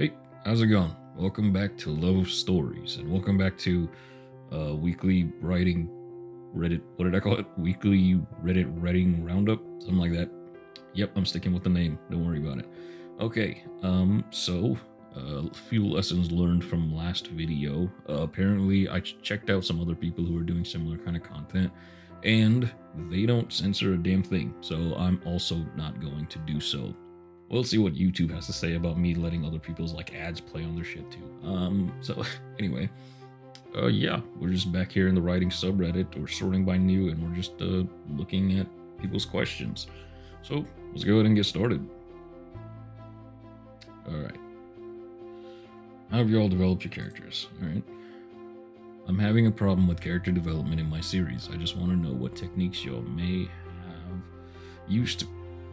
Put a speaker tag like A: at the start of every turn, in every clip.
A: Hey, how's it going? Welcome back to Love of Stories, and welcome back to weekly writing Reddit. What did I call it? Weekly Reddit writing roundup, something like that. Yep, I'm sticking with the name. Don't worry about it. Okay, a few lessons learned from last video. Apparently, I checked out some other people who are doing similar kind of content, and they don't censor a damn thing. So I'm also not going to do so. We'll see what YouTube has to say about me letting other people's like ads play on their shit too. So anyway, yeah, we're just back here in the writing subreddit. We're sorting by new, and we're just looking at people's questions. So let's go ahead and get started. All right. How have you all developed your characters? All right. I'm having a problem with character development in my series. I just want to know what techniques y'all may have used to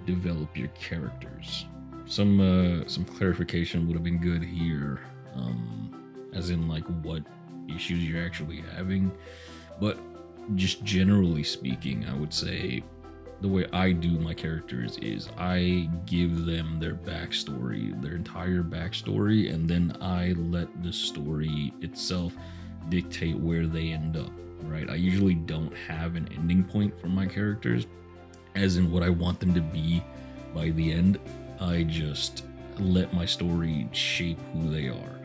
A: develop your characters. Some clarification would have been good here, as in like what issues you're actually having. But just generally speaking, I would say the way I do my characters is I give them their backstory, their entire backstory, and then I let the story itself dictate where they end up, right? I usually don't have an ending point for my characters, as in what I want them to be by the end. I just let my story shape who they are.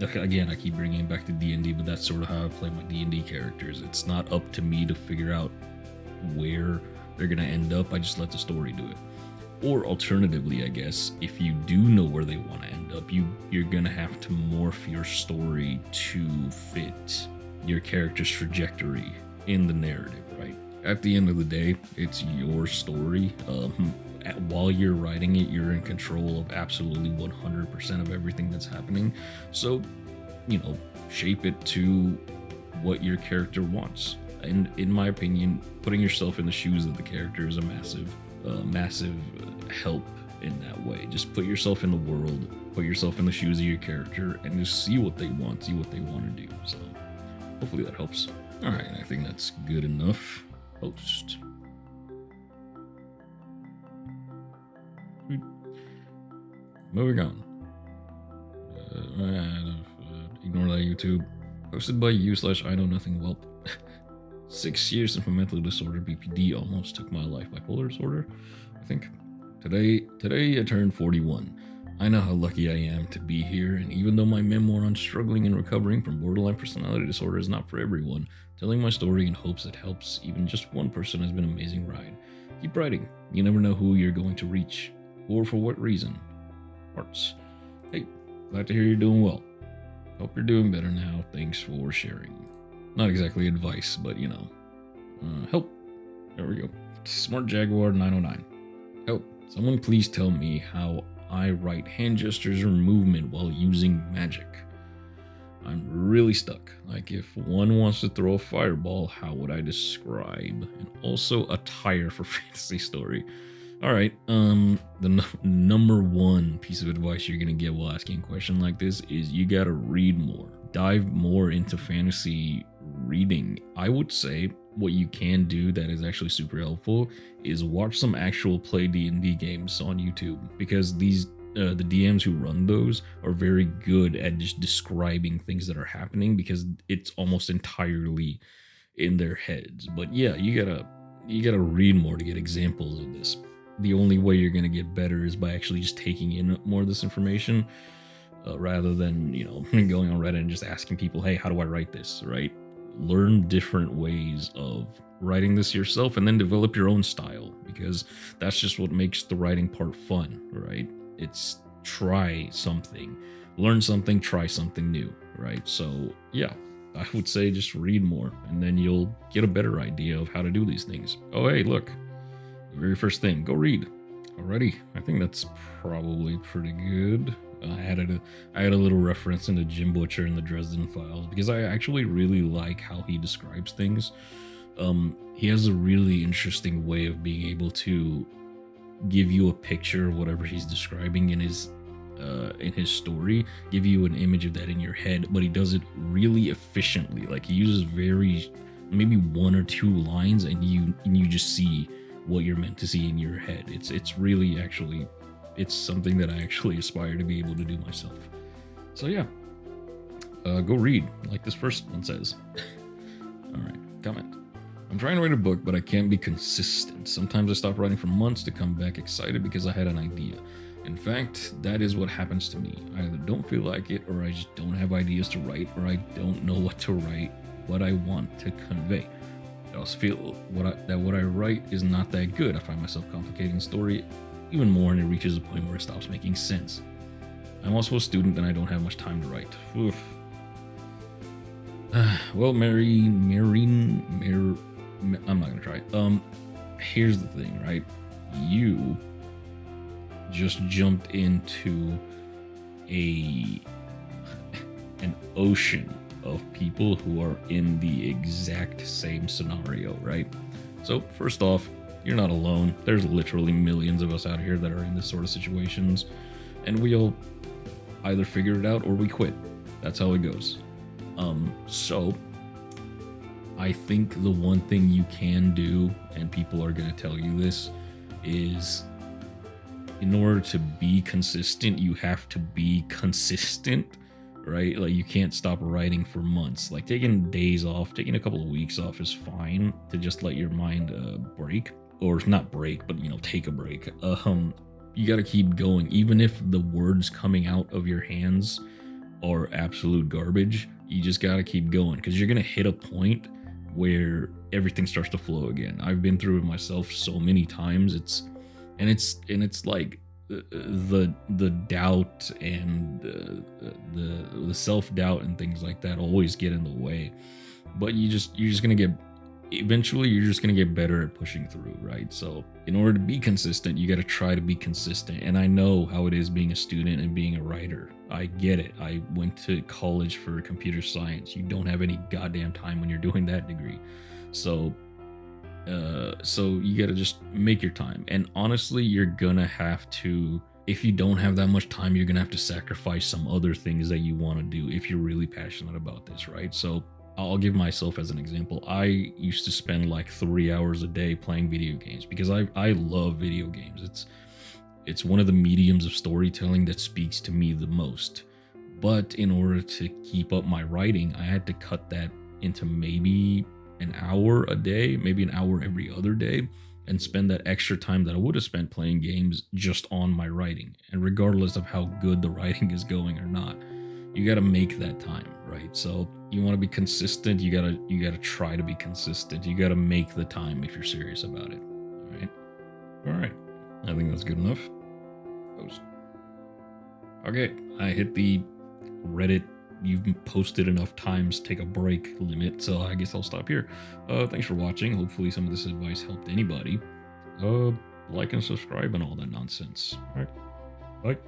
A: Again, I keep bringing it back to D&D, but that's sort of how I play my D&D characters. It's not up to me to figure out where they're going to end up. I just let the story do it. Or alternatively, I guess, if you do know where they want to end up, you're going to have to morph your story to fit your character's trajectory in the narrative, right? At the end of the day, it's your story. While you're writing it, you're in control of absolutely 100% of everything that's happening. So, shape it to what your character wants. And in my opinion, putting yourself in the shoes of the character is a massive help in that way. Just put yourself in the world, put yourself in the shoes of your character, and just see what they want, see what they want to do. So, hopefully that helps. All right, I think that's good enough. Post. Moving on. Ignore that, YouTube. Posted by you/I know nothing whelp. 6 years of mental disorder. BPD almost took my life. Bipolar disorder, I think. Today I turned 41. I know how lucky I am to be here, and even though my memoir on struggling and recovering from borderline personality disorder is not for everyone, telling my story in hopes it helps even just one person has been an amazing ride. Keep writing. You never know who you're going to reach, or for what reason. Hearts. Hey, glad to hear you're doing well. Hope you're doing better now. Thanks for sharing. Not exactly advice, but help. There we go. Smart Jaguar 909. Help. Someone please tell me how I write hand gestures or movement while using magic. I'm really stuck. Like, if one wants to throw a fireball, how would I describe? And also a tire for fantasy story. All right. The number one piece of advice you're gonna get while asking a question like this is you gotta read more. Dive more into fantasy reading. I would say what you can do that is actually super helpful is watch some actual play D&D games on YouTube, because the DMs who run those are very good at just describing things that are happening, because it's almost entirely in their heads. But yeah, you gotta read more to get examples of this. The only way you're gonna get better is by actually just taking in more of this information, rather than going on Reddit and just asking people, hey, how do I write this, right? Learn different ways of writing this yourself, and then develop your own style, because that's just what makes the writing part fun, right? It's try something, learn something, try something new, right? So yeah, I would say just read more, and then you'll get a better idea of how to do these things. Oh, hey, look, the very first thing, go read. Alrighty, I think that's probably pretty good. I added a little reference into Jim Butcher in the Dresden Files, because I actually really like how he describes things. He has a really interesting way of being able to give you a picture of whatever he's describing in his story, give you an image of that in your head, but he does it really efficiently. Like, he uses maybe one or two lines, and you just see what you're meant to see in your head. It's really actually it's something that I actually aspire to be able to do myself. So yeah, go read, like this first one says. All right, comment. I'm trying to write a book, but I can't be consistent. Sometimes I stop writing for months to come back excited because I had an idea. In fact, that is what happens to me. I either don't feel like it, or I just don't have ideas to write, or I don't know what to write, what I want to convey. I also feel that what I write is not that good. I find myself complicating the story even more, and it reaches a point where it stops making sense. I'm also a student, and I don't have much time to write. Oof. Well, I'm not gonna try. Here's the thing, right? You just jumped into an ocean of people who are in the exact same scenario, right? So first off, you're not alone. There's literally millions of us out here that are in this sort of situations, and we'll either figure it out or we quit. That's how it goes. So I think the one thing you can do, and people are going to tell you this, is in order to be consistent, you have to be consistent, right? Like, you can't stop writing for months. Like, taking days off, taking a couple of weeks off is fine to just let your mind break, or not break, but, you know, take a break. You got to keep going, even if the words coming out of your hands are absolute garbage. You just got to keep going, because you're going to hit a point where everything starts to flow again. I've been through it myself so many times. It's like the doubt and the self-doubt and things like that always get in the way. But you're just gonna get better at pushing through, right? So in order to be consistent, you got to try to be consistent. And I know how it is being a student and being a writer. I get it. I went to college for computer science. You don't have any goddamn time when you're doing that degree. So you got to just make your time. And honestly, you're gonna have to, if you don't have that much time, you're gonna have to sacrifice some other things that you want to do if you're really passionate about this, right? So I'll give myself as an example. I used to spend like 3 hours a day playing video games because I love video games. It's one of the mediums of storytelling that speaks to me the most. But in order to keep up my writing, I had to cut that into maybe an hour a day, maybe an hour every other day, and spend that extra time that I would have spent playing games just on my writing. And regardless of how good the writing is going or not, you got to make that time, right? So you want to be consistent. You gotta try to be consistent. You got to make the time if you're serious about it. All right. I think that's good enough. Post. Okay, I hit the Reddit you've posted enough times, take a break limit, so I guess I'll stop here. Thanks for watching. Hopefully some of this advice helped anybody. Like and subscribe and all that nonsense. All right, bye.